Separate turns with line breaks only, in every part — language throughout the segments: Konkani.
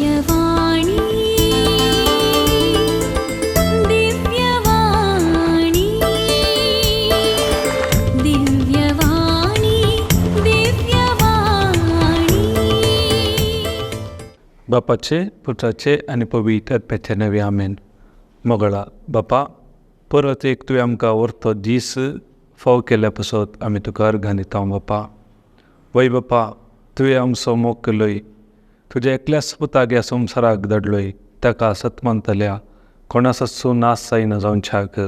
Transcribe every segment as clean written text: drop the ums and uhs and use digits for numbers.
दिव्यवाणी दिव्यवाणी दिव्यवाणी दिव्यवाणी.
बापाचे पुत्राचे आनी पवित्र आत्म्याचे नवे आमेन. मोगळा बापा, परत एक तुवें आमकां व्हरतो दीस फाव केल्या पासत आमी तुका अर्घां दिता बापा. वय बापा, तुवें आमचो मोग केलोय, तुज्या एकल्याच पुताक ह्या संवसाराक धाडलोय, ताका सतमंतल्या कोणाचो नाश जायना जावच्याक.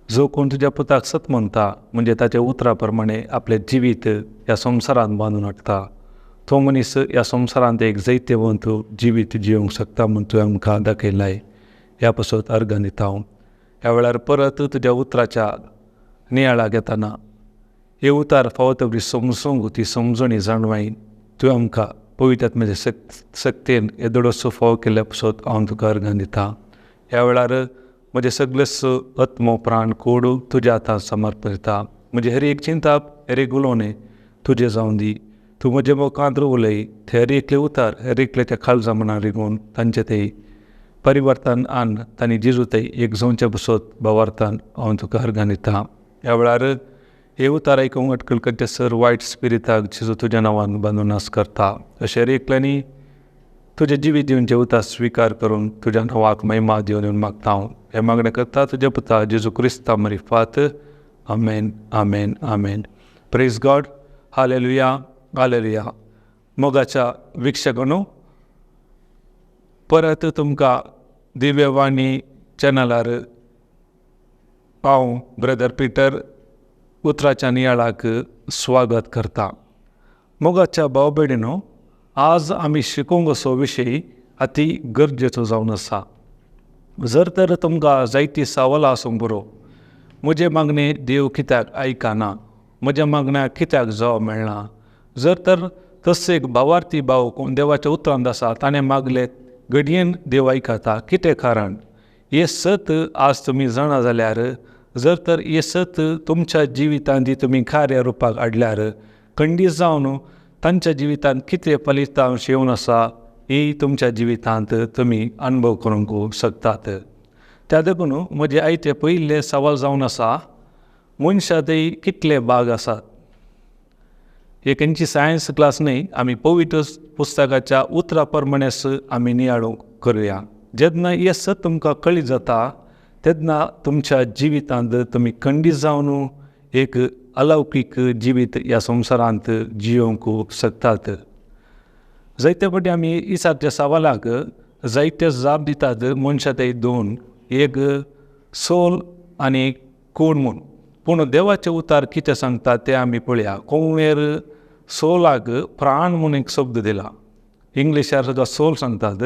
जो कोण तुज्या पुताक सतमंता म्हणजे ताच्या उतरा प्रमाणे आपलें जिवीत ह्या संवसारांत बांदून हाडटा, तो मनीस ह्या संवसारांत एक जैत्यवंत जिवीत जिवंक शकता म्हूण तुवें आमकां दाखयलाय. ह्या पासत अर्घां दिता हांव. ह्या वेळार परत तुज्या उतराच्या नियाळाक येताना हे उतार फावो तरी समजूंक ती समजणी जाणवाय तुवें आमकां पवित्र आत्म्याचे सक्तेन येदोडसो फाव केल्या पासत हांव तुका अर्घां दिता. ह्या वेळार म्हजे सगळेच आत्मो प्राण कूड तुज्या हातांत समर्पिता. म्हजी हर एक चिंता, हर एक उलोवणें तुजें जावन दी. तूं म्हजे मोगांत उलय, ते हर एकले उतार हर एकल्याच्या काळजा मनार रिगून तांचे ते परिवर्तन आन तांणी जिजू ते एक जावचे पासत भावार्थान हांव तुका अर्घां दिता. ह्या वेळार हे उतार आयकूंक अटकल करचे सर वायट स्पिरिताक जिजू तुज्या नांवान बांदून नास करता. अशें हर एकल्यांनी तुजें जिवीत दिवनचे उतार स्विकार करून तुज्या नांवाक महिमा दिवन मागता हांव. हें मागणें करता तुज्या पुता जेजू क्रिस्ता मरिफात. Amen amen amen. Praise God. Hallelujah hallelujah. मोगाच्या वीक्षकांनो, परत तुमकां दिव्यवाणी चॅनलार हांव ब्रदर पिटर उतराच्या नियाळाक स्वागत करता. मोगाच्या भाव भयणींनो, आज आमी शिकूंक असो विशय अति गरजेचो जावन आसा. जर तर तुमकां जायतीं सवालां आसूंक पुरो, म्हजे मागणे देव कित्याक आयकना, म्हज्या मागण्याक कित्याक जवाब मेळना, जर तर तसो एक भावार्थी भाव कोण देवाच्या उतरांत आसा, ताणें मागले घडयेन देव आयकता, कितें कारण? हे सत आज तुमी जाणा जाल्यार, जर तर हे सत तुमच्या जिवितांत तुमी कार्य रुपाक हाडल्यार खंडीत जावन तांच्या जिवितांत कितें फलितांश येवन आसा ही तुमच्या जिवितांत तुमी अनुभव करूंक शकतात. त्या देखून म्हजे आयचे पयले सवाल जावन आसा, मनशांत कितले भाग आसात? हे खंयची सायन्स क्लास न्हय, आमी पवित्र पुस्तकाच्या उतरा प्रमाणेच आमी नियाळो करुया. जेन्ना हे सत तुमकां कळीत जाता तेन्ना तुमच्या जिवितांत तुमी खंडीत जावन एक अलौकीक जिवीत ह्या संवसारांत जियोंक शकतात. जायते फावटी आमी इसाच्या सवालाक जायते जाप दितात. मनशां ते दोन, एक सोल आनी कूड म्हूण. पूण देवाचे उतार कितें सांगता तें आमी पळया. कोंवेर सोलाक प्राण म्हूण एक शब्द दिला. इंग्लिशार सुद्दां सोल सांगतात.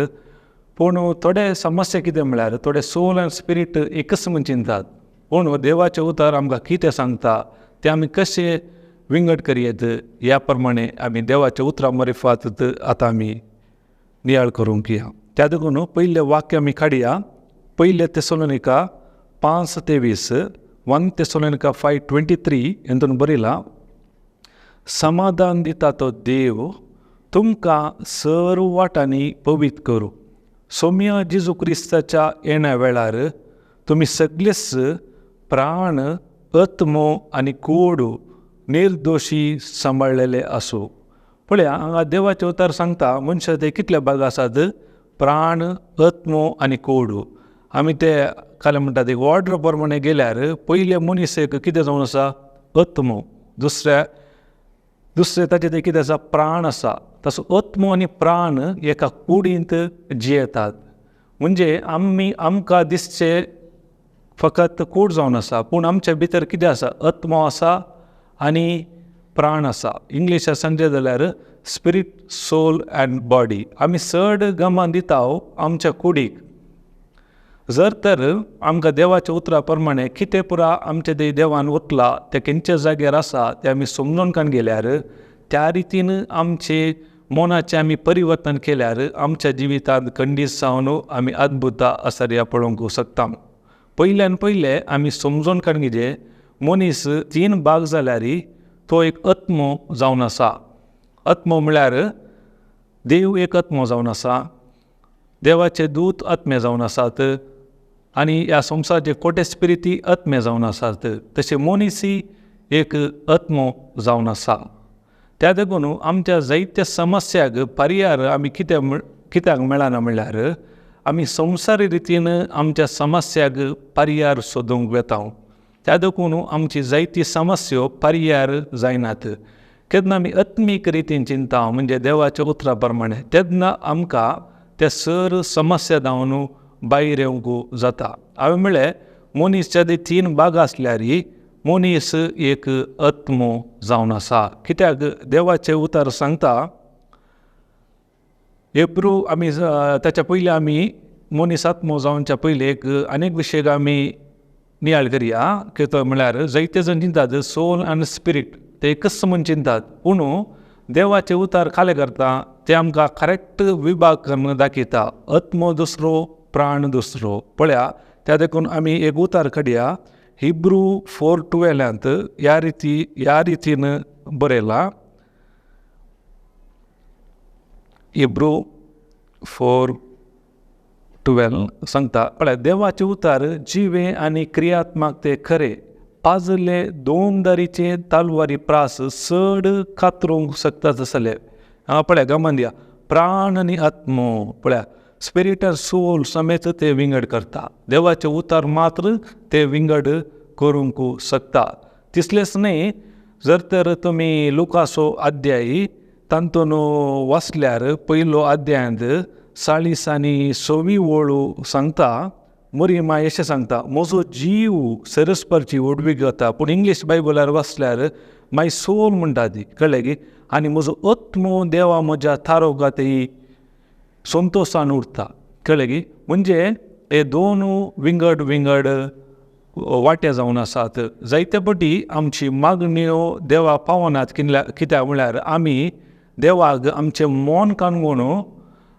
पूण थोडे समस्या कितें म्हळ्यार थोडे सोल आनी स्पिरीट एकच म्हूण चिंतात. पूण देवाचे उतार आमकां कितें सांगता तें आमी कशें विंगड करयेत, ह्या प्रमाणे आमी देवाच्या उतरा मरिफात आतां आमी नियाळ करूंक या. त्या देखून पयलें वाक्य आमी काडया. पयले तेसलोनिका 5:23, 1 तेसलोनिका 5:23 हेतून बरयलां, समाधान दिता तो देव तुमकां सर्व वाटांनी पवित्र करूं. सौम्य जेजू क्रिस्ताच्या येण्या वेळार तुमी सगळेच प्राण, आत्मो आनी कूड निर्दोशी सांबाळलेले आसूं. पळया, हांगा देवाचे उतार सांगता मनशां ते कितले भाग आसात? प्राण, आत्मो आनी कूड. आमी ते काल म्हणटात एक ऑर्डर प्रमाणे गेल्यार पयले मनीस एक कितें जावन आसा? आत्मो. दुसरे ताचे ते कितें आसा? प्राण आसा. तसो आत्मो आनी प्राण एका कुडींत जियेतात. म्हणजे आमकां दिसचे फकत कूड जावन आसा, पूण आमच्या भितर कितें आसा? आत्मो आसा आनी प्राण आसा. इंग्लिशान सांगले जाल्यार स्पिरीट, सोल अँड बॉडी. आमी चड गमान दिता आमच्या कुडीक. जर तर आमकां देवाच्या उतरा प्रमाणे कितें पुरा आमचे देवान उतला ते खंयच्या जाग्यार आसा ते आमी समजून काण गेल्यार, त्या रितीन आमचे मोनाचें आमी परिवर्तन केल्यार आमच्या जिवितांत खंडीत जावन आमी अद्भुतां आश्चर्यां पळोवंक शकता. पयल्यान पयले आमी समजून काण घेजे मनीस 3 भाग जाल्यार तो एक आत्मो जावन आसा. आत्मो म्हळ्यार देव एक आत्मो जावन आसा. देवाचे दूत आत्मे जावन आसात आनी ह्या संवसाराचे कोटे स्पिरिती आत्मे जावन आसात, तशे मनीसय एक आत्मो जावन आसा. त्या देखून आमच्या जायत्या समस्याक पर्याय आमी कित्याक मेळना म्हणल्यार आमी संवसारी रितीन आमच्या समस्याक पर्याय सोदूंक वेता. त्या देखून आमची जायती समस्यो पर्याय जायनात. केन्ना आमी आत्मीक रितीन चिंता म्हणजे देवाच्या उतरा प्रमाणे, तेन्ना आमकां त्या सर समस्या जावन भायर येवंक जाता. हांवें म्हणलें मनीसच्या 3 भाग आसल्यार मनीस एक आत्मो जावन आसा. कित्याक देवाचे उतर सांगता, हेब्रू आमी ताच्या पयलीं आमी मनीस आत्मो जावच्या पयलीं अनेक विशय आमी नियाळ करया. तो म्हळ्यार जायते जण चिंतात सोल आनी स्पिरीट ते एकच म्हूण चिंतात, पूण देवाचे उतार खाले करता ते आमकां करेक्ट विभाग करून दाखयता. आत्मो दुसरो, प्राण दुसरो. पळया, त्या देखून आमी एक उतार काडया. हिब्रू 4:12 ह्या रितीन बरयला. हिब्रू 4:12 सांगता, पळय, देवाचे उतार जिवे आनी क्रियात्मक ते खरे, पाजले 2 दारीचे तलवारी प्रास चड कातरूंक शकतात जाले. पळय, गमन दिया, प्राण आनी आत्मो, पळया, स्पिरीट आनी सोल समेत ते विंगड करता. देवाचे उतार मात्र ते विंगड करूंक शकता. तितलेंच न्ही, जर तर तुमी लुकासो अध्याय तातूंत वाचल्यार पयलो अध्यायांत 40 आनी 26 वळू सांगता, मरियमा अशें सांगता, म्हजो जीव सरस्परची उडवीक जाता. पूण इंग्लीश बायबलार वाचल्यार माय सोल म्हणटा ती, कळ्ळें की, आनी म्हजो आत्मो देवा म्हज्या थारोगाती संतोशान उरता. कळ्ळें की, म्हणजे हे 2 विंगड वाटे जावन आसात. जायते फावटी आमची मागण्यो देवा पावनात. कित्याक म्हळ्यार आमी देवाक आमचें मन काणगून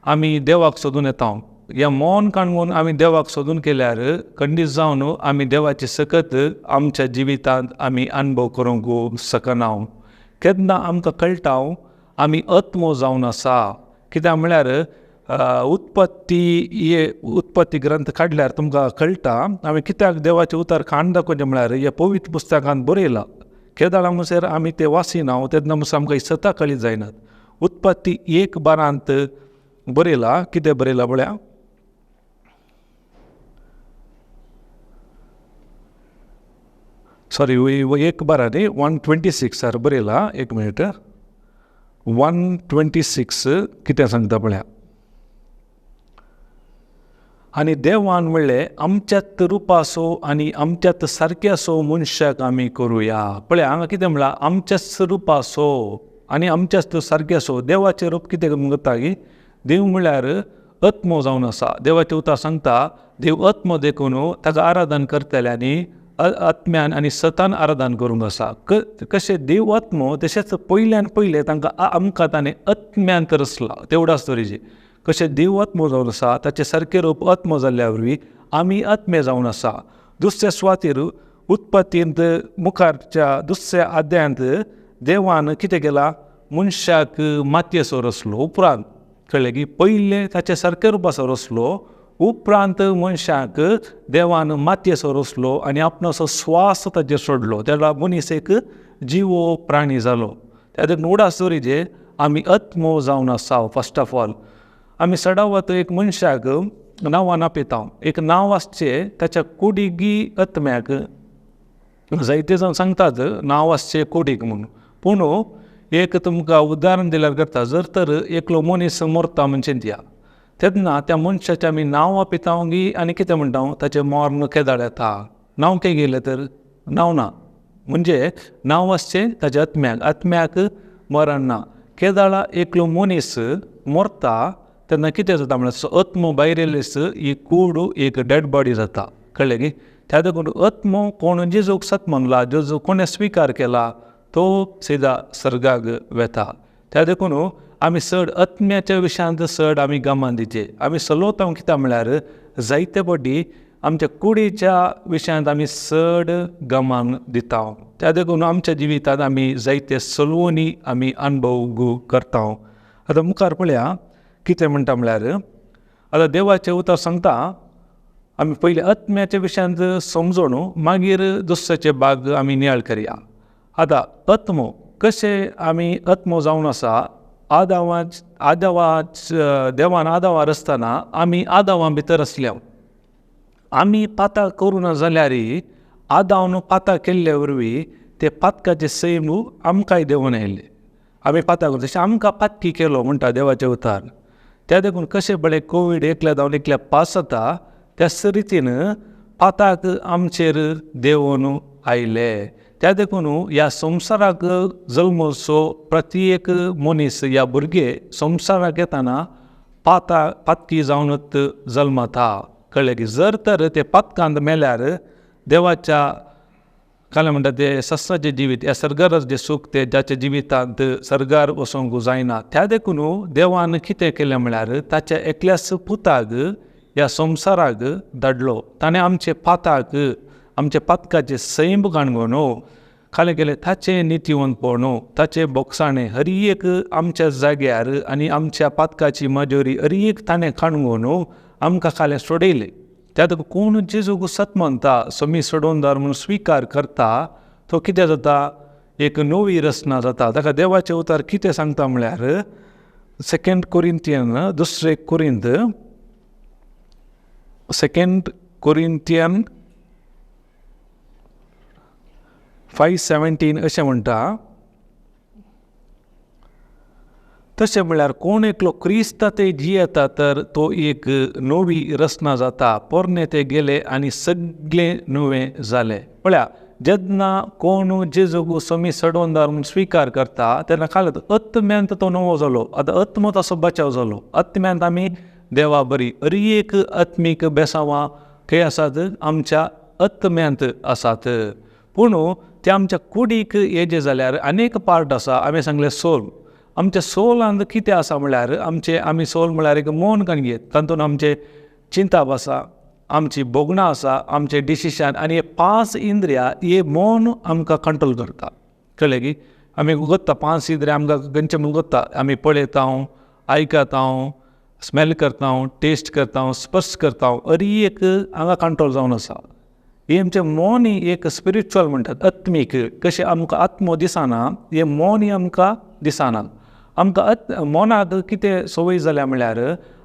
आमी देवाक सोदून येता. ह्या मन काणगून आमी देवाक सोदून केल्यार खंडीत जावन आमी देवाचे सकत आमच्या जिवितांत आमी अनुभव करूंक शकना. केन्ना आमकां कळटा आमी आत्मो जावन आसा. कित्याक म्हळ्यार उत्पत्ती ग्रंथ काडल्यार तुमकां कळटा आमी कित्याक देवाचे उतार काण दाखोवचें म्हळ्यार ह्या पवित्र पुस्तकांत बरयलां. केदाळा म्हणसर आमी ते वाचिना, तेन्ना म्हणसर आमकां सता कळीत जायनात. उत्पत्ती 1:12 बरयलां. कितें बरयलां पळया, सॉरी 1:12 न्ही, 1:26 बरयलां. 1 मिनीट, 1:26 कितें सांगता पळया. आनी देवान म्हणलें, आमच्यात रुपासो आनी आमच्यात सारक्यासो मनशाक आमी करुया. पळया, हांगा कितें म्हळां, आमच्याच रुपासो आनी आमच्याच सारक्यासो. देवाचें रूप कितें करता की, देव म्हळ्यार आत्मो जावन आसा. देवाचे उतार सांगता, देव आत्मो देखून ताका आराधन करतल्यांनी आत्म्यान आनी सतान आराधन करूंक आसा. कशें देव आत्मो, तशेंच पयले तांकां आमकां ताणें आत्म्यान तरसला. तेवढाच तरेची कशें देव आत्मो जावन आसा, ताचे सारकें रूप आत्मो जाल्ल्या वरवीं आमी आत्मे जावन आसा. दुसऱ्या सुवातेर उत्पत्तींत मुखारच्या 2ऱ्या अध्यायांत देवान कितें केलां, मनशाक मातयेचो रचलो. उपरांत कळ्ळें की, पयलें ताचे सारकें रुपाचो रचलो, उपरांत मनशाक देवान मातयेचो रचलो आनी आपणाचो स्वास ताचेर सोडलो. त्या मनीस एक जिवो प्राणी जालो. त्या देखून उडास तरेचे आमी आत्मो जावन आसा. फर्स्ट ऑफ ऑल आमी सडावत एक मनशाक नांवां नापयता. एक नांव आसचें ताच्या कुडीगी आत्म्याक. जायते जाण सांगतात नांव आसचें कुडीक म्हणून, पूण एक तुमकां उदाहरण दिल्यार करता. जर तर एकलो मनीस मरता म्हणचें दिया, तेन्ना त्या मनशाचें आमी नांव आपयता आनी कितें म्हणटा, ताचें मरण केदाळ येता. नांव खंय गेलें तर नांव ना. म्हणजे नांव आसचें ताच्या आत्म्याक मरण ना. केदाळा एकलो मनीस मरता तेन्ना कितें जाता म्हळ्यार आत्मो भायर येयलेस ही कूड एक डेड बॉडी जाता. कळ्ळें की, त्या देखून आत्मो कोण जेजूक सत म्हणला, जेजू कोणें स्विकार केला, तो सीदा सर्गाक वेता. त्या देखून आमी चड आत्म्याच्या विशयांत चड आमी गमान दिचे. आमी चलोवता कित्याक म्हळ्यार जायते फावटी आमच्या कुडीच्या विशयांत आमी चड गमान दिता. त्या देखून आमच्या जिवितांत आमी जायते चलवणी आमी अनुभव करता. आतां मुखार पळया कितें म्हणटा म्हळ्यार, आतां देवाचें उतर सांगता आमी पयलीं आत्म्याच्या विशयांत समजून मागीर दुसऱ्याचे भाग आमी नियाळ करया. आतां आत्मो कशें आमी आत्मो जावन आसा देवान आदावार आसतना आमी आदावा भितर आसल्या. आमी पाताळ करूं ना जाल्यारय आदावन पाताळ केल्ले वरवीं ते पातकाचे सैम आमकांय देंवन आयिल्ले. आमी पाताळ करता तशें आमकां पातकी केलो म्हणटा देवाचे उतार. त्या देखून कशें बरें कोवीड एकल्या जावन एकल्या पास जाता त्याच रितीन पाताक आमचेर देंवन आयले. त्या देखून ह्या संवसाराक जल्मसो प्रत्येक मनीस ह्या भुरगे संवसाराक येताना पातकी जावनच जल्मता. कळ्ळें की जर तर ते पातकांत मेल्यार देवाच्या काय म्हणटा ते सस्त्राचें जिवीत ह्या सर्गार जे सूख ते जाच्या जिवितांत सर्गार वचोंक जायना. त्या देखून देवान कितें केलें म्हळ्यार ताच्या एकल्याच पुताक ह्या संवसाराक धाडलो. ताणें आमचे पाताक आमचे पातकाचे सैम काणगोन खालें केलें ताचें नितीवंतपण ताचें बोगसाणें हर एक आमच्या जाग्यार आनी आमच्या पातकाची माजोरी हर एक ताणें काणगोन आमकां खालें सोडयलें. त्या देखून कोण जेजूक सत म्हणटा समी सोडोनदार म्हणून स्विकार करता तो कितें जाता एक नवी रचना जाता. ताका देवाचें उतार कितें सांगता म्हळ्यार 2 कोरिंथियन 5:17 अशें म्हणटा. तशें म्हळ्यार कोण एकलो क्रिस्ता ते जियेता तर तो एक नवी रचना जाता. पोरणे ते गेले आनी सगळें नवें जालें. म्हळ्यार जेन्ना कोण जेजूक समी सडोनदार म्हूण स्विकार करता तेन्ना खालत आत्म्यांत तो नवो जालो. आतां आत्मो तसो बचाव जालो. आत्म्यांत आमी देवा बरी हर एक आत्मीक बेसांवां खंय आसात आमच्या आत्म्यांत आसात. पूण ते आमच्या कुडीक हेजे जाल्यार अनेक पार्ट आसा. आमी सांगलें सोल. आमच्या सोलांत कितें आसा म्हळ्यार आमी सोल म्हळ्यार एक मन कणगेत तातूंत आमचे चिंताप आसा, आमची बोगणां आसा, आमचे डिसिशन आनी हे 5 इंद्रियां हे मन आमकां कंट्रोल करता. कळ्ळें की आमी उगत्ता 5 इंद्रियां आमकां खंयचे म्हूण उगत्ता. आमी पळयता, आयकता, स्मेल करता, टेस्ट करता, स्पर्श करता, हर एक हांगा कंट्रोल जावन आसा. हे आमचें मन एक स्पिरिच्युअल म्हणटात आत्मीक. कशें आमकां आत्मो दिसना हे मन आमकां दिसना. आमकां मनाक कितें संवय जाल्या म्हळ्यार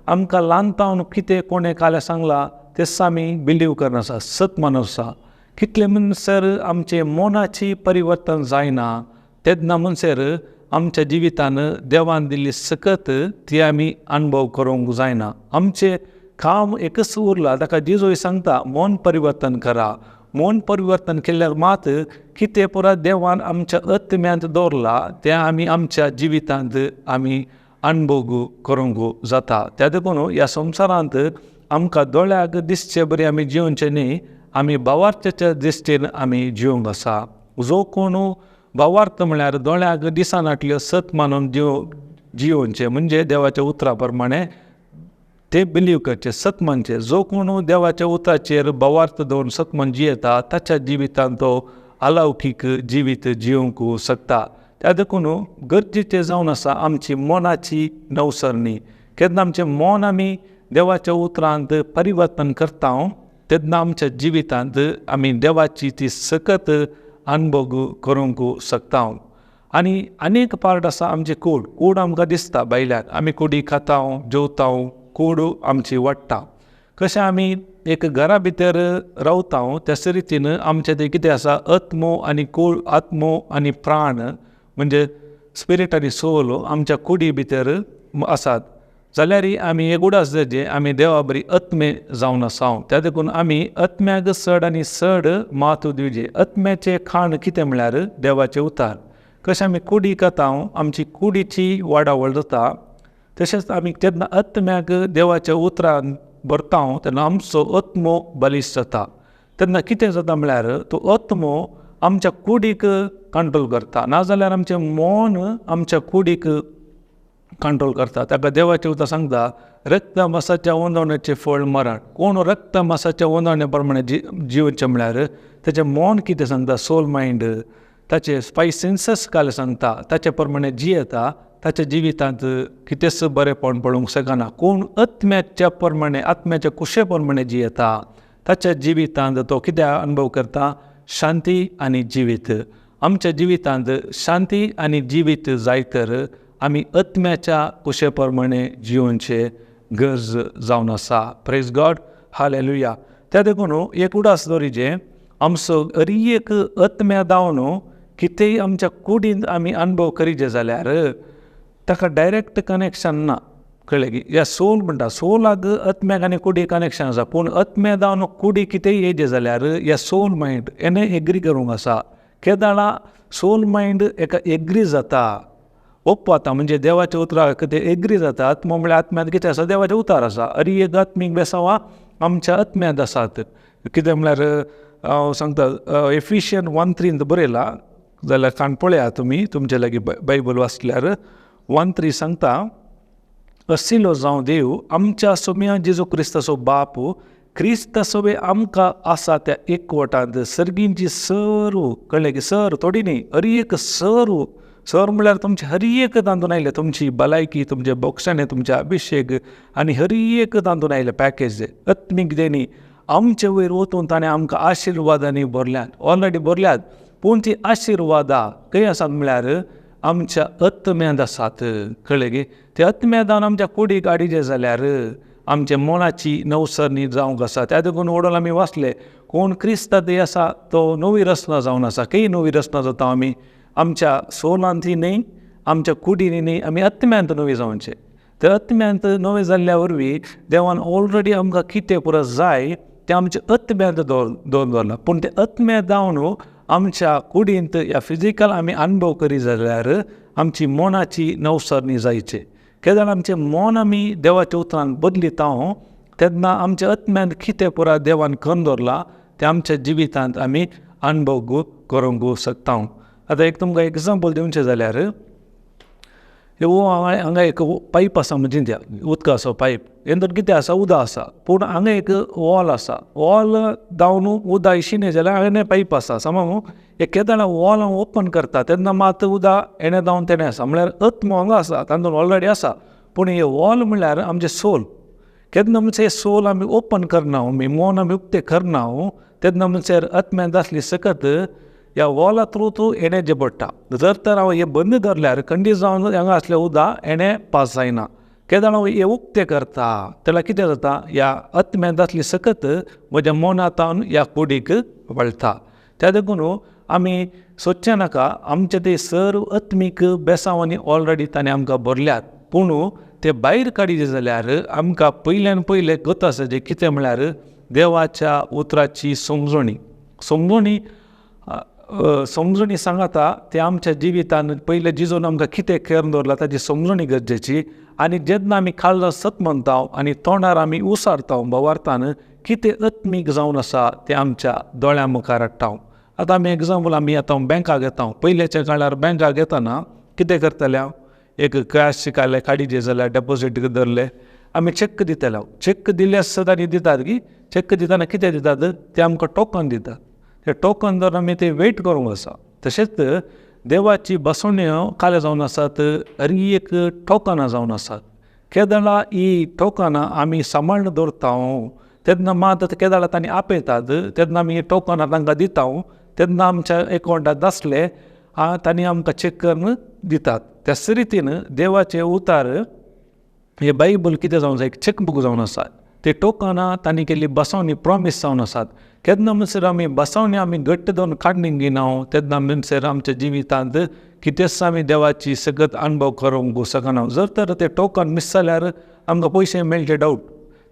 आमकां ल्हानतावन कितें कोणें काल्यार सांगलां तेच आमी बिलीव करनासा, सत मानसा. कितले म्हणसर आमचे मनाची परिवर्तन जायना तेन्ना म्हणसर आमच्या जिवितान देवान दिल्ली सकत ती आमी अनुभव करूंक जायना. आमचें काम एकच उरलां. ताका जेजूय सांगता मन परिवर्तन करा. मन परिवर्तन केल्यार मात कितें पुराय देवान आमच्या आत्म्यांत दवरला तें आमी आमच्या जिवितांत आमी अनुभव करूंक जाता. त्या देखून ह्या संवसारांत आमकां दोळ्याक दिसचे बरें आमी जिवचे न्ही, आमी भावार्थाच्या दृश्टीन आमी जिवंक आसा. जो कोण भावार्थ म्हळ्यार दोळ्याक दिसनाटल्यो सत मानून जिवोवचे म्हणजे देवाच्या उतरा प्रमाणे ते बिलीव करचे, सत मानचे. जो कोण देवाच्या उतराचेर भावार्थ दवरून सत मान जियेता ताच्या जिवितांत तो अलौकीक जिवीत जिवंक शकता. त्या देखून गरजेचें जावन आसा आमची मनाची नवसरणी. केन्ना आमचें मन आमी देवाच्या उतरांत परिवर्तन करता तेन्ना आमच्या जिवितांत आमी देवाची ती सकत अनुभव करूंक शकता. आनी अनेक पार्ट आसा आमचे कूड आमकां दिसता भायल्यान. आमी कुडी खाता, जेवता, कूड आमची वाडटा. कशें आमी एक घरा भितर रावता त्याच रितीन आमचें तें कितें आसा आत्मो आनी कूड, आत्मो आनी प्राण म्हणजे स्पिरीट आनी सोल आमच्या कुडी भितर आसात. जाल्यारय आमी एक उडास जाचे आमी देवा बरी आत्मे जावन आसा. त्या देखून आमी आत्म्याक चड आनी चड म्हत्व दिवचें. आत्म्याचें खाण कितें म्हळ्यार देवाचें उतार. कशें आमी कुडी खाता आमची कुडीची वाडावळ जाता तशेंच आमी जेन्ना आत्म्याक देवाच्या उतरान भरता तेन्ना आमचो आत्मो बलिश्ट जाता. तेन्ना कितें जाता म्हळ्यार तो आत्मो आमच्या कुडीक कंट्रोल करता. नाजाल्यार आमचें मन आमच्या कुडीक कंट्रोल करता. ताका देवाचें उतर सांगता रक्त मांसाच्या वंदवण्याचें फळ मरण. कोण रक्त मांसाच्या वंदवण्या प्रमाणे जिवचें म्हळ्यार तेचें मन कितें सांगता, सोल मायंड ताचे 5 सेन्सस काल सांगता ताचे प्रमाणे जियेता ताच्या जिवितांत कितेंच बरेंपण पळोवंक शकना. कोण आत्म्याच्या प्रमाणे आत्म्याच्या कुशे प्रमाणे जियेता ताच्या जिवितांत तो कितें अनुभव करता? शांती आनी जिवीत. आमच्या जिवितांत शांती आनी जिवीत जाय तर आमी आत्म्याच्या कुशे प्रमाणे जिवनचे गरज जावन आसा. Praise God, hallelujah. त्या देखून एक उडास दवरिजे आमचो हर एक आत्म्या दावन कितेंय आमच्या कुडींत आमी अनुभव करिजे जाल्यार ताका डायरेक्ट कनेक्शन ना. कळ्ळें की ह्या सोल म्हणटा, सोलाक आत्म्याक आनी कुडी कनेक्शन आसा, पूण आत्म्या दावन कुडी कितेंय येयजे जाल्यार ह्या सोल मायंड हेणे एग्री करूंक आसा. केदाळा सोल मायंड एका एग्री जाता, ओपता, म्हणजे देवाच्या उतराक ते एग्री जाता. आत्मा म्हळ्यार आत्म्यांत कितें आसा? देवाचे उतार आसा. हर एक आत्मीक बेसांवां आमच्या आत्म्यांत आसात. कितें म्हळ्यार हांव सांगता, एफिशियन 1:3 बरयलां जाल्यार काण पळया तुमी तुमचे लागीं बायबल वाचल्यार 1:3 सांगता, असिलो जावं देव आमच्या सोम्या जेजू क्रिस्ताचो बाप, क्रिस्त सोबे आमकां आसा त्या एकवटांत सर्गींची सर्व, कळ्ळें की सर थोडी न्ही, हर एक सर्व, सर म्हळ्यार तुमचे हर एक तांतून आयले, तुमची भलायकी, तुमचे बोक्षणे, तुमचे अभिषेक आनी हर एक तांतून आयले पॅकेज आत्मीक देणी आमचे वयर वचून ताणें आमकां आशिर्वादांनी भरल्यात, ऑलरेडी भरल्यात. पूण ती आशिर्वादां खंय आसात म्हळ्यार आमच्या आत्म्यांत आसात. कळ्ळें की ते आत्म्यांत आमच्या कुडीक हाडिजे जाल्यार आमच्या मनाची नवसरणी जावंक आसा. त्या देखून ओडोन आमी वाचले, कोण क्रिस्तांत आसा तो नवी रचना जावन आसा. खंय नवी रचना जाता आमी? आमच्या सोलांतय न्ही, आमच्या कुडींनी न्ही, आमी आत्म्यांत नवी जावचे. ते आत्म्यांत नवे जाल्ल्या वरवीं देवान ऑलरेडी आमकां कितें पुरो जाय तें आमच्या आत्म्यांत दवरलां. पूण ते आत्म्यांत जावन आमच्या कुडींत या फिजिकल आमी अनुभव करी जाल्यार आमची मनाची नवसरणी जायचे. केदार आमचें मन आमी देवाच्या उतरान बदलिता तेन्ना आमच्या आत्म्यांत कितें पुरा देवान करून दवरलां तें आमच्या जिवितांत आमी अनुभव करूंक शकता. आतां एक तुमकां एग्जाम्पल दिवचें जाल्यार हांगा एक पायप आसा, म्हणजे त्या उदकाचो पायप, हेंतून कितें आसा? उदक आसा. पूण हांगा एक वॉल आसा. वॉल दावन उदक इशिने जाल्यार हांगा पायप आसा. समज एक केदार वॉल हांव ओपन करता तेन्ना मात उदक हेणे दावन तेणें आसा, म्हळ्यार आत्मो हांगा आसा, तातूंत ऑलरेडी आसा. पूण हे वॉल म्हळ्यार आमचें सोल. केन्ना म्हणजे सोल आमी ओपन करना, आमी मन आमी उक्तें करना, तेन्ना म्हणसर आत्म्यांत आसली सकत ह्या वॉला थ्रू हेणे जे पडटा. जर तर हांव हे बंद धरल्यार खंडीत जावन हांगा आसलें उदक हेणे पास जायना. केदार हांव हे उक्तें करता तेन्ना कितें जाता? ह्या आत्म्यांत आसली सकत म्हज्या मनांतावन ह्या कुडीक वळटा. त्या देखून आमी सोदचें नाका, आमचे ते सर्व आत्मीक बेसांवांनी ऑलरेडी ताणें आमकां भरल्यात. पूण ते भायर काडिजे जाल्यार आमकां पयल्यान पयलें गरजेचें कितें म्हळ्यार देवाच्या उतराची समजणी सांगता ते आमच्या जिवितांत पयले जिजोन आमकां कितें करून दवरलां ताची समजणी गरजेची. आनी जेन्ना आमी खाल्लो सत म्हणटा आनी तोंडार आमी उसारता भवार्थान कितें आत्मीक जावन आसा तें आमच्या दोळ्यां मुखार हाडटा. आतां आमी एग्जाम्पल आतां बँकाक येता. पयलींच्या काळार बँकाक येतना कितें करताले? एक कॅश काडिजे जाल्यार डेपोजीट धरले आमी चेक दिताले. चेक दिले सदां दितात की चेक दितना कितें दितात? ते आमकां टोकन दितात. ते टोकन धरून आमी ते वेट करूंक आसा. तशेंच देवाची बसवण्यो काले जावन आसात, हर एक टोकनां जावन आसात. केदाळा ही टोकनां आमी सांबाळून दवरता तेन्ना मात केदाळा तांणी आपयतात तेन्ना आमी ही टोकनां तांकां दिता. तेन्ना आमच्या एकावंटांत आसले तांणी आमकां चेक करून दितात. त्याच रितीन देवाचे उतार हे बायबल कितें जावन आसा? एक चेकबूक जावन आसा. ते टोकनां तांणी केल्ली बसवणी प्रॉमीस जावन आसात. केन्ना म्हणसर आमी बसवणी आमी घट्ट धरून काडून घेयना तेन्ना म्हणसर आमच्या जिवितांत कितेंच आमी देवाची सगळ्यात अनुभव करूंक शकना. जर तर ते टोकन मिस जाल्यार आमकां पयशे मेळचे डावट.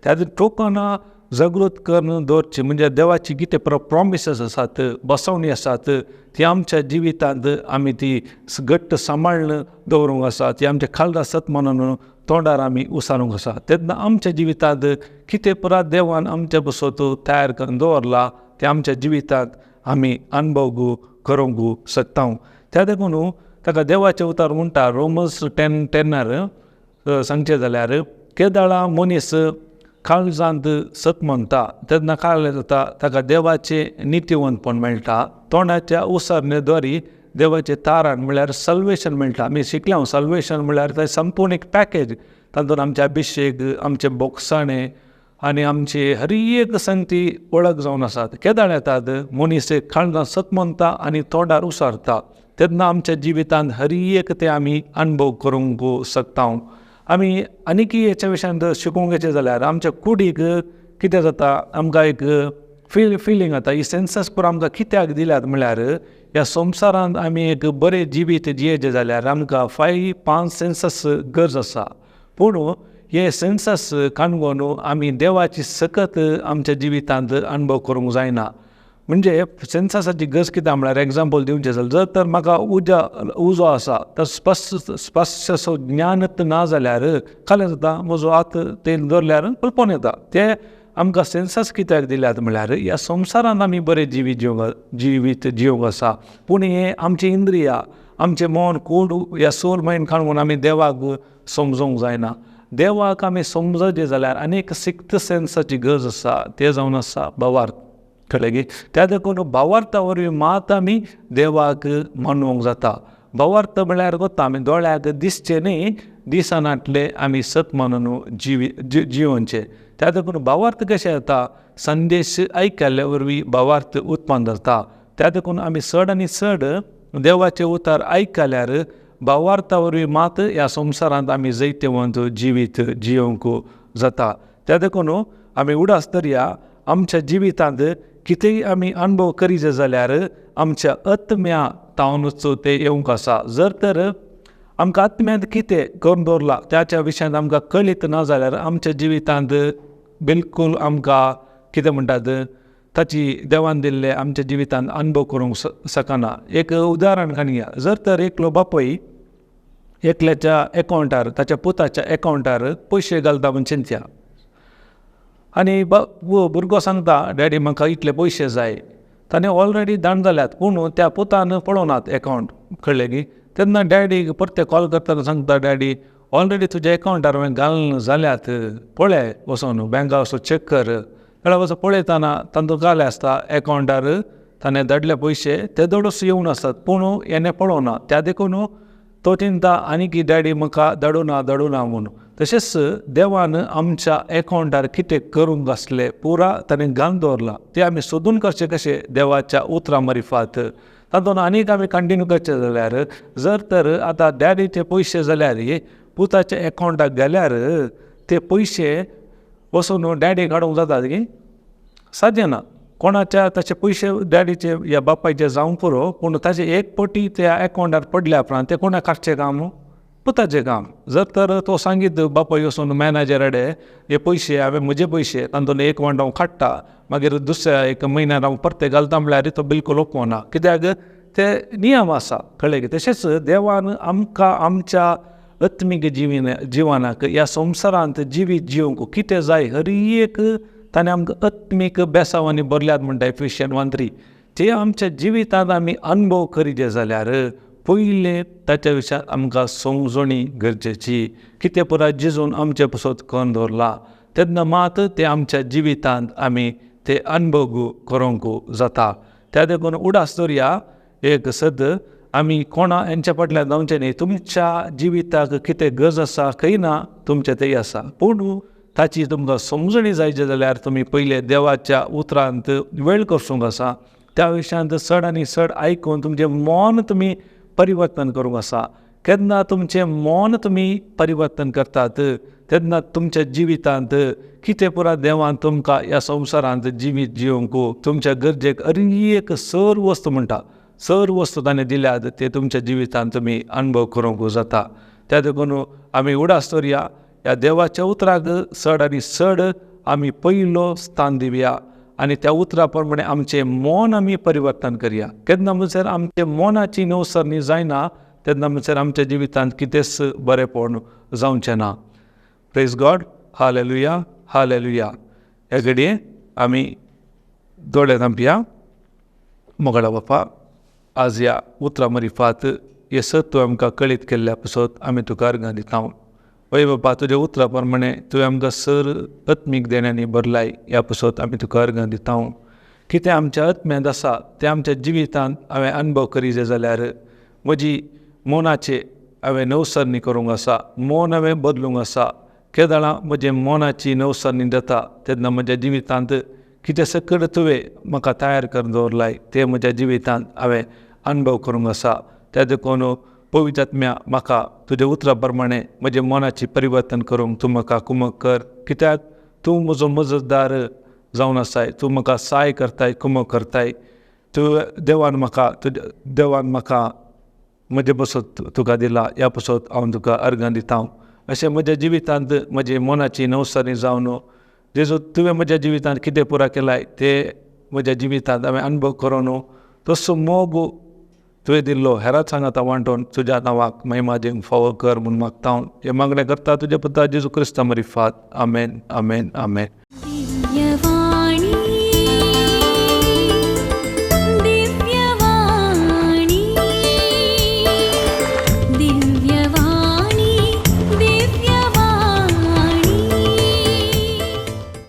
त्या टोकनां जागृत करून दवरची, म्हणजे देवाची कितें प्रॉमिसीस आसात, बसवणी आसात ती आमच्या जिवितांत आमी ती घट्ट सांबाळून दवरूंक आसा. ती आमचे खाल्ल आसत म्हणून तोंडार आमी उसारूंक आसा. तेन्ना आमच्या जिवितांत कितें पुरात देवान आमच्या बसत तयार करून दवरला ते आमच्या जिवितांत आमी अनुभव करूंक शकता. त्या देखून ताका देवाचे उतार म्हणटा रोमन्स 10:10 सांगचें जाल्यार केदाळा मनीस काळजांत सत म्हणटा तेन्ना काय जाता? ताका देवाचे नितीवंतपण मेळटा. तोंडाच्या उसारणे द्वारे देवाचे तारण म्हळ्यार सल्वेशन मेळटा. आमी शिकल्या सल्वेशन म्हळ्यार थंय संपूर्ण एक पॅकेज. तातूंत आमचे अभिशेक, आमचे बोगसाणे आनी आमची हर एक संगती वळख जावन आसात. केदाळ येतात, मनीस एक काळजांत सतमनता आनी तोंडार उसारता, तेन्ना आमच्या जिवितांत हर एक ते आमी अनुभव करूंक शकता. आमी आनीक हेच्या विशयान शिकूंक येचें जाल्यार आमच्या कुडीक कितें जाता, आमकां एक फिलींग जाता. ही सेन्सस पुरो आमकां कित्याक दिल्यात म्हळ्यार ह्या संवसारांत आमी एक बरें जिवीत जियेचें जाल्यार आमकां 5 सेन्सस गरज आसा. पूण हे सेन्सस काणकोण आमी देवाची सकत आमच्या जिवितांत अनुभव करूंक जायना. म्हणजे सेन्ससाची गरज कितें म्हळ्यार एग्जाम्पल दिवचें जाल्यार जर तर म्हाका उजो आसा तर स्पश्ट असो ज्ञानच ना जाल्यार कालें जाता, म्हजो हात तें धरल्यार कल्पन येता. ते आमकां सेन्सस कित्याक दिल्यात म्हळ्यार ह्या संवसारांत आमी बरें जिवीत जिवंक आसा. पूण हे आमची इंद्रिया, आमचें मन, कूड, ह्या सोल मायंड काणकोण आमी देवाक समजोवंक जायना. देवाक आमी समजचें जाल्यार आनीक सिक्स्थ सेन्साची गरज आसा. तें जावन आसा भावार्थ. कळ्ळें गे? त्या देखून भावार्था वरवीं मात आमी देवाक मानूंक जाता. भावार्थ म्हळ्यार कोत्ता आमी दोळ्याक दिसचें न्ही, दिसनाटले आमी सत मानून जिवोवचें. त्या देखून भावार्थ कशें जाता, संदेश आयकल्ल्या वरवीं भावार्थ उत्पन्न जाता. त्या देखून आमी चड आनी चड देवाचे उतार आयकल्यार भावार्था वरवीं मात ह्या संवसारांत आमी जैतवंत जिवीत जियोवंक जाता. त्या देखून आमी उडास धरया, आमच्या जिवितांत कितेंय आमी अनुभव करीत जाल्यार आमच्या आत्म्या तावनूच ते येवंक आसा. जर तर आमकां आत्म्यांत कितें करून दवरलां त्याच्या विशयान आमकां कळीत ना जाल्यार आमच्या जिवितांत बिलकूल आमकां कितें म्हणटात ताची देवान दिल्ले आमच्या जिवितांत अनुभव करूंक शकना. एक उदाहरण काडया. जर तर एकलो बापूय एकल्याच्या एकावंटार, ताच्या पुताच्या एकावंटार पयशे घालता म्हूण चिंत्या आनी भुरगो सांगता, डॅडी म्हाका इतले पयशे जाय. ताणें ऑलरेडी दान जाल्यात पूण त्या पुतान पळोवनात एकावंट. कळ्ळें गी? तेन्ना डॅडीक परते कॉल करतना सांगता, डॅडी ऑलरेडी तुज्या एकावंटार हांवें घालून जाल्यात, पळय वचोन बँका वचून चॅक कर. जाल्यार वचून पळयतना तातूंत घाले आसता एकावंटार ताणें धाडले पयशे ते दडूस येवन आसात पूण हेणें पळोवना. त्या देखून तो चिंता आनीक डॅडी म्हाका धाडूना म्हूण. तशेंच देवान आमच्या एकावंटार कितें करूंक आसलें पुरा ताणें घालून दवरलां. तें आमी सोदून करचें कशें देवाच्या उतरां मार्फत. तातूंत आनीक आमी कंटिन्यू करचें जाल्यार जर तर आतां डॅडीचे पयशे जाल्यार पुताच्या एकावंटाक गेल्यार ते पयशे वचून डॅडीक हाडूंक जातात गे? साध्य ना. कोणाच्या ताचे पयशे डॅडीचे ह्या बापायचे जावं पुरो पूण ताचे एक पटी त्या एकावंटार पडल्या उपरांत ते कोणाक काडचें काम? पुताचें काम. जर तर तो सांगीत बापाय वचून मॅनेजर कडेन हे पयशे हांवें म्हजे पयशे तातूंत एक वांटो हांव काडटा मागीर दुसऱ्या एक म्हयन्यार हांव परते घालता म्हळ्यार तो बिलकूल ओपना. कित्याक ते नियम आसा. कळ्ळें गे? तशेंच देवान आमकां आमच्या आत्मीक जिवनाक ह्या संवसारांत जिवीत जिवंक कितें जाय हर एक ताणें आमकां आत्मीक बेसांवांनी भरल्यात म्हणटा एफिशियन 1:3. ते आमच्या जिवितांत आमी अनुभव करीत जाल्यार पयलें ताच्या विशयान आमकां समजणी गरजेची. कितें पुराय जिजून आमचे पसत करून दवरलां तेन्ना मात ते आमच्या जिवितांत आमी ते अनुभव करूंक जाता. त्या देखून उडास धरया एक सद आमी कोणा हेंच्या फाटल्यान जावचें न्ही. तुमच्या जिविताक कितें गरज आसा खंय ना तुमचें तें आसा पूण ताची तुमकां समजणी जायची जाल्यार तुमी पयले देवाच्या उतरांत वेळ करसूंक आसा. त्या विशयांत चड आनी चड आयकून तुमचें मन तुमी परिवर्तन करूंक आसा. केन्ना तुमचें मन तुमी परिवर्तन करतात तेन्ना तुमच्या जिवितांत कितें पुराय देवान तुमकां ह्या संवसारांत जिवीत जिवंक तुमच्या गरजेक हर एक सर वस्तू म्हणटा सर वस्तू ताणें दिल्यात ते तुमच्या जिवितांत तुमी अनुभव करूंक जाता. त्या देखून आमी उडास धरया ह्या देवाच्या उतराक चड आनी चड आमी पयलो स्थान दिवया आनी त्या उतरा प्रमाणे आमचें मन आमी परिवर्तन करया. केन्ना म्हणसर आमच्या मनाची नवसरणी जायना तेन्ना म्हणसर आमच्या जिवितांत कितेंच बरेंपण जावचें ना. Praise God. Hallelujah hallelujah. हे घडये आमी दोळे धांपया. मोगळा बापा आज ह्या उतरा मार्फत हे सत्व आमकां कळीत केल्ल्या पासत आमी तुका अर्गां दिता. वय बापा तुज्या उतरा प्रमाणे तुवें आमकां सर आत्मीक देण्यांनी भरलाय ह्या पासत आमी तुका अर्गां दिता. कितें आमच्या आत्म्यांत आसा तें आमच्या जिवितांत हांवें अनुभव करीत जाल्यार म्हजी मोनाचे हांवें नवसरणी करूंक आसा, मोन हांवें बदलूंक आसा. केदाळां म्हजे मोनाची नवसरणी जाता तेन्ना म्हज्या जिवितांत कितें सकट तुवें म्हाका तयार करून दवरलाय तें म्हज्या जिवितांत हांवें अनुभव करूंक आसा. त्या देखून पवित्र आत्म्या म्हाका तुज्या उतरा प्रमाणें म्हजे मोनाची परिवर्तन करूंक तूं म्हाका कुमक कर. कित्याक तूं म्हजो मजतदार जावन आसाय, तूं म्हाका सहाय करताय, कुमक करताय. देवान म्हाका म्हजे बसत तुका दिला, ह्या पासत हांव तुका अर्गां दिता. अशें म्हज्या जिवितांत म्हजे मोनाची नवसरणी जावन जेजू तुवें म्हज्या जिवितांत कितें पुरा केलाय तें म्हज्या जिवितांत हांवें अनुभव करून तसो मोग तुवें दिल्लो हेरांच हांगा आतां वांटोवन तुज्या नांवाक महिमा दिवंक फावो कर म्हूण मागता. हें मागणें करता तुज्या पुता जेजू क्रिस्ता मरिफात. आमेन, आमेन, आमेन.
दिव्यवाणी